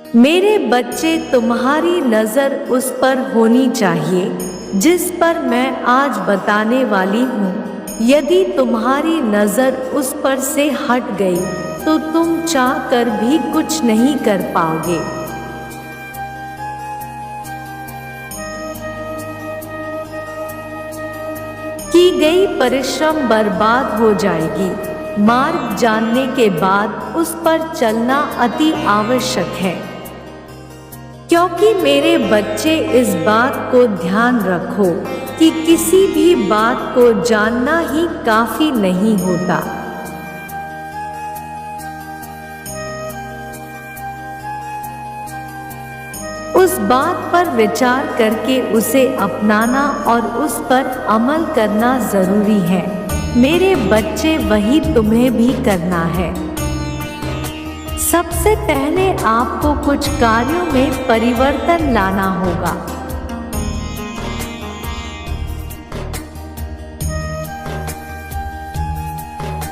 मेरे बच्चे, तुम्हारी नज़र उस पर होनी चाहिए जिस पर मैं आज बताने वाली हूँ। यदि तुम्हारी नज़र उस पर से हट गई तो तुम चाह कर भी कुछ नहीं कर पाओगे। की गई परिश्रम बर्बाद हो जाएगी। मार्ग जानने के बाद उस पर चलना अति आवश्यक है। क्योंकि मेरे बच्चे, इस बात को ध्यान रखो कि किसी भी बात को जानना ही काफी नहीं होता। उस बात पर विचार करके उसे अपनाना और उस पर अमल करना जरूरी है। मेरे बच्चे, वही तुम्हें भी करना है। सबसे पहले आपको कुछ कार्यों में परिवर्तन लाना होगा।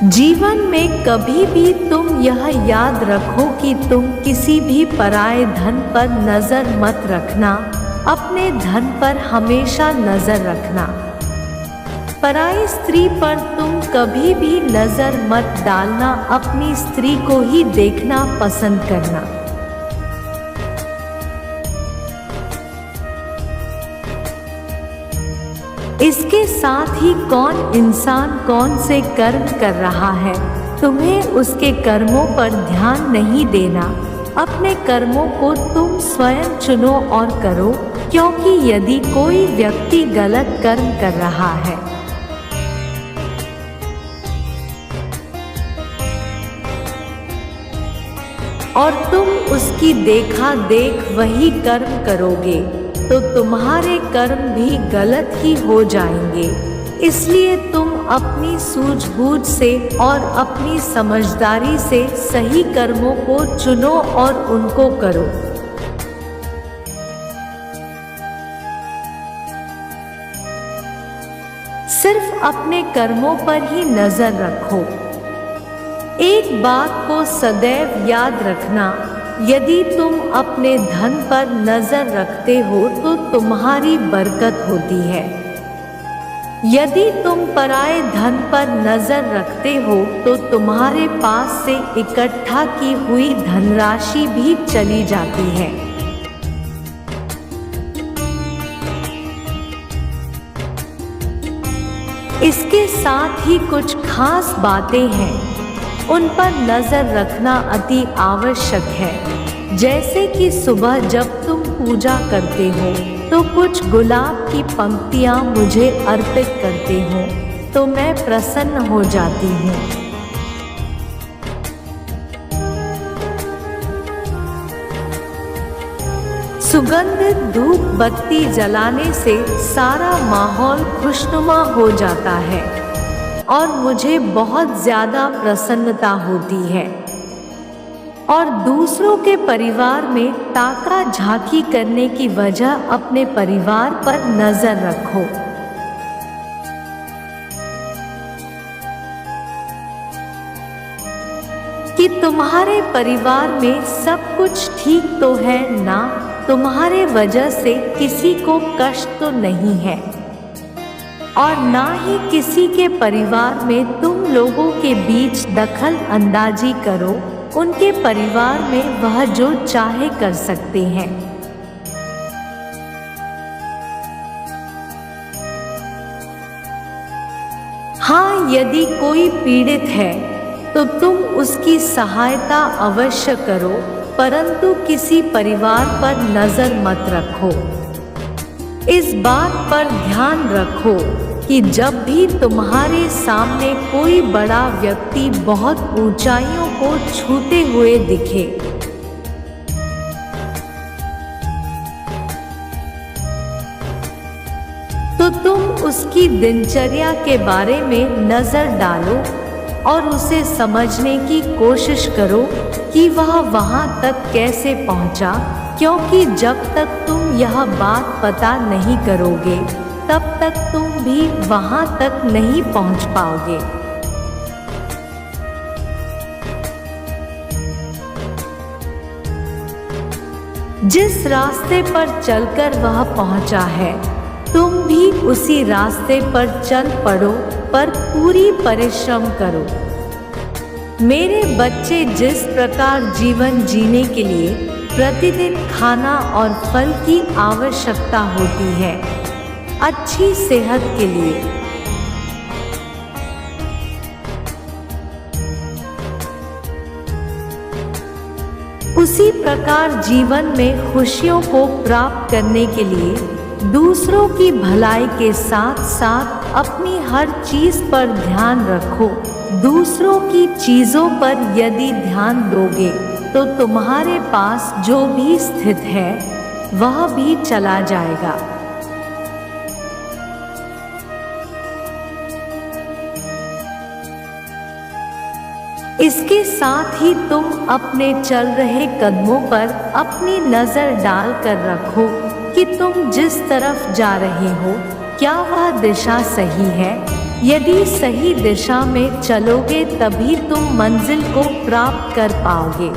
जीवन में कभी भी तुम यह याद रखो कि तुम किसी भी पराये धन पर नजर मत रखना, अपने धन पर हमेशा नजर रखना। पराई स्त्री पर तुम कभी भी नजर मत डालना, अपनी स्त्री को ही देखना पसंद करना। इसके साथ ही कौन इंसान कौन से कर्म कर रहा है, तुम्हें उसके कर्मों पर ध्यान नहीं देना। अपने कर्मों को तुम स्वयं चुनो और करो, क्योंकि यदि कोई व्यक्ति गलत कर्म कर रहा है और तुम उसकी देखा देख वही कर्म करोगे तो तुम्हारे कर्म भी गलत ही हो जाएंगे। इसलिए तुम अपनी सूझबूझ से और अपनी समझदारी से सही कर्मों को चुनो और उनको करो। सिर्फ अपने कर्मों पर ही नजर रखो। एक बात को सदैव याद रखना, यदि तुम अपने धन पर नजर रखते हो तो तुम्हारी बरकत होती है। यदि तुम पराये धन पर नजर रखते हो तो तुम्हारे पास से इकट्ठा की हुई धनराशि भी चली जाती है। इसके साथ ही कुछ खास बातें हैं, उन पर नजर रखना अति आवश्यक है। जैसे कि सुबह जब तुम पूजा करते हो तो कुछ गुलाब की पंक्तियां मुझे अर्पित करते हो तो मैं प्रसन्न हो जाती हूँ। सुगंधित धूप बत्ती जलाने से सारा माहौल खुशनुमा हो जाता है और मुझे बहुत ज़्यादा प्रसन्नता होती है। और दूसरों के परिवार में ताका झांकी करने की वजह अपने परिवार पर नजर रखो। कि तुम्हारे परिवार में सब कुछ ठीक तो है ना, तुम्हारे वजह से किसी को कष्ट तो नहीं है और ना ही किसी के परिवार में तुम लोगों के बीच दखल अंदाजी करो। उनके परिवार में वह जो चाहे कर सकते हैं। हाँ, यदि कोई पीड़ित है तो तुम उसकी सहायता अवश्य करो, परंतु किसी परिवार पर नजर मत रखो। इस बात पर ध्यान रखो कि जब भी तुम्हारे सामने कोई बड़ा व्यक्ति बहुत ऊंचाइयों को छूते हुए दिखे तो तुम उसकी दिनचर्या के बारे में नजर डालो और उसे समझने की कोशिश करो कि वह वहां तक कैसे पहुंचा, क्योंकि जब तक तुम यह बात पता नहीं करोगे तब तक तुम भी वहां तक नहीं पहुंच पाओगे। जिस रास्ते पर चलकर वह पहुंचा है, तुम भी उसी रास्ते पर चल पड़ो, पर पूरी परिश्रम करो। मेरे बच्चे, जिस प्रकार जीवन जीने के लिए प्रतिदिन खाना और फल की आवश्यकता होती है, अच्छी सेहत के लिए, उसी प्रकार जीवन में खुशियों को प्राप्त करने के लिए दूसरों की भलाई के साथ साथ अपनी हर चीज पर ध्यान रखो। दूसरों की चीजों पर यदि ध्यान दोगे तो तुम्हारे पास जो भी स्थित है वह भी चला जाएगा। इसके साथ ही तुम अपने चल रहे कदमों पर अपनी नजर डाल कर रखो कि तुम जिस तरफ जा रहे हो, क्या वह दिशा सही है। यदि सही दिशा में चलोगे तभी तुम मंजिल को प्राप्त कर पाओगे।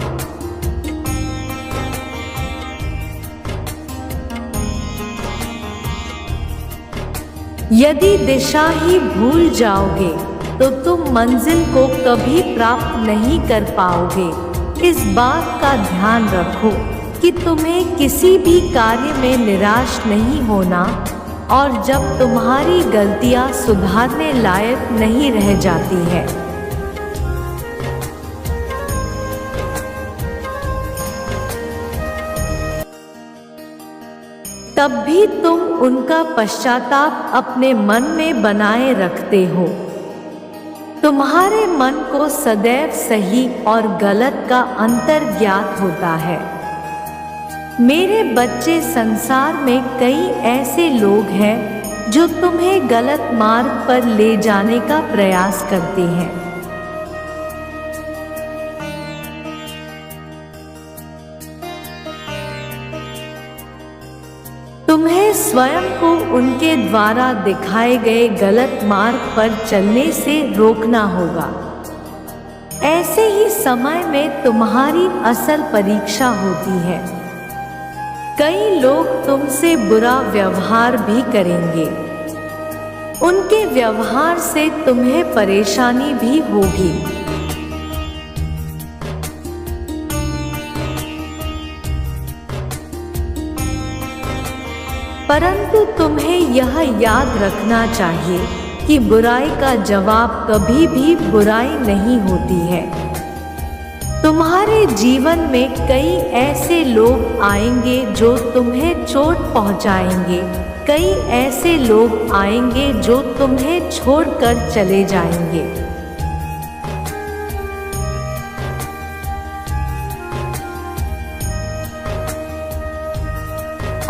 यदि दिशा ही भूल जाओगे तो तुम मंजिल को कभी प्राप्त नहीं कर पाओगे। इस बात का ध्यान रखो कि तुम्हें किसी भी कार्य में निराश नहीं होना, और जब तुम्हारी गलतियां सुधारने लायक नहीं रह जाती है, तब भी तुम उनका पश्चाताप अपने मन में बनाए रखते हो। तुम्हारे मन को सदैव सही और गलत का अंतर ज्ञात होता है। मेरे बच्चे, संसार में कई ऐसे लोग हैं जो तुम्हें गलत मार्ग पर ले जाने का प्रयास करते हैं। तुम्हें स्वयं को उनके द्वारा दिखाए गए गलत मार्ग पर चलने से रोकना होगा। ऐसे ही समय में तुम्हारी असल परीक्षा होती है। कई लोग तुमसे बुरा व्यवहार भी करेंगे। उनके व्यवहार से तुम्हें परेशानी भी होगी। परंतु तुम्हें यह याद रखना चाहिए कि बुराई का जवाब कभी भी बुराई नहीं होती है। तुम्हारे जीवन में कई ऐसे लोग आएंगे जो तुम्हें चोट पहुंचाएंगे। कई ऐसे लोग आएंगे जो तुम्हें छोड़कर चले जाएंगे।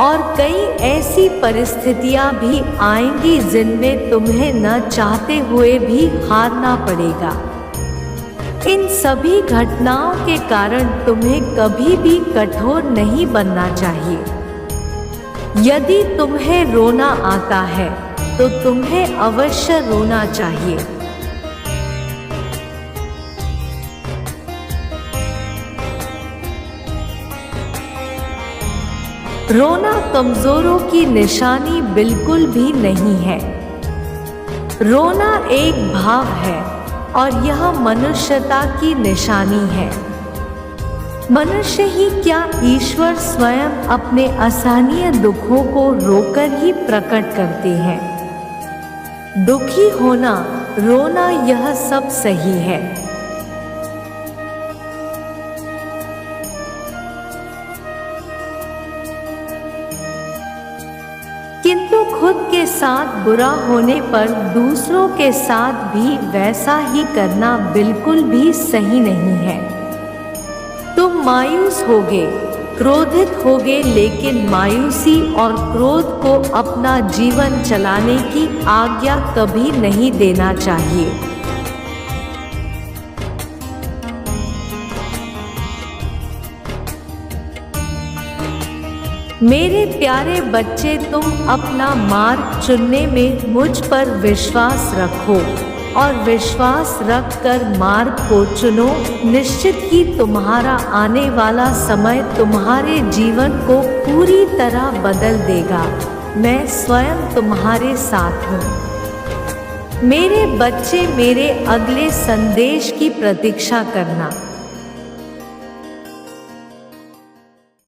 और कई ऐसी परिस्थितियां भी आएंगी जिनमें तुम्हें न चाहते हुए भी हारना पड़ेगा। इन सभी घटनाओं के कारण तुम्हें कभी भी कठोर नहीं बनना चाहिए। यदि तुम्हें रोना आता है तो तुम्हें अवश्य रोना चाहिए। रोना कमजोरों की निशानी बिल्कुल भी नहीं है। रोना एक भाव है और यह मनुष्यता की निशानी है। मनुष्य ही क्या, ईश्वर स्वयं अपने असहनीय दुखों को रोकर ही प्रकट करते हैं। दुखी होना, रोना, यह सब सही है। किंतु खुद के साथ बुरा होने पर दूसरों के साथ भी वैसा ही करना बिल्कुल भी सही नहीं है। तुम मायूस होगे, क्रोधित होगे, लेकिन मायूसी और क्रोध को अपना जीवन चलाने की आज्ञा कभी नहीं देना चाहिए। मेरे प्यारे बच्चे, तुम अपना मार्ग चुनने में मुझ पर विश्वास रखो। और विश्वास रखकर मार्ग को चुनो। निश्चित ही तुम्हारा आने वाला समय तुम्हारे जीवन को पूरी तरह बदल देगा। मैं स्वयं तुम्हारे साथ हूँ। मेरे बच्चे, मेरे अगले संदेश की प्रतीक्षा करना।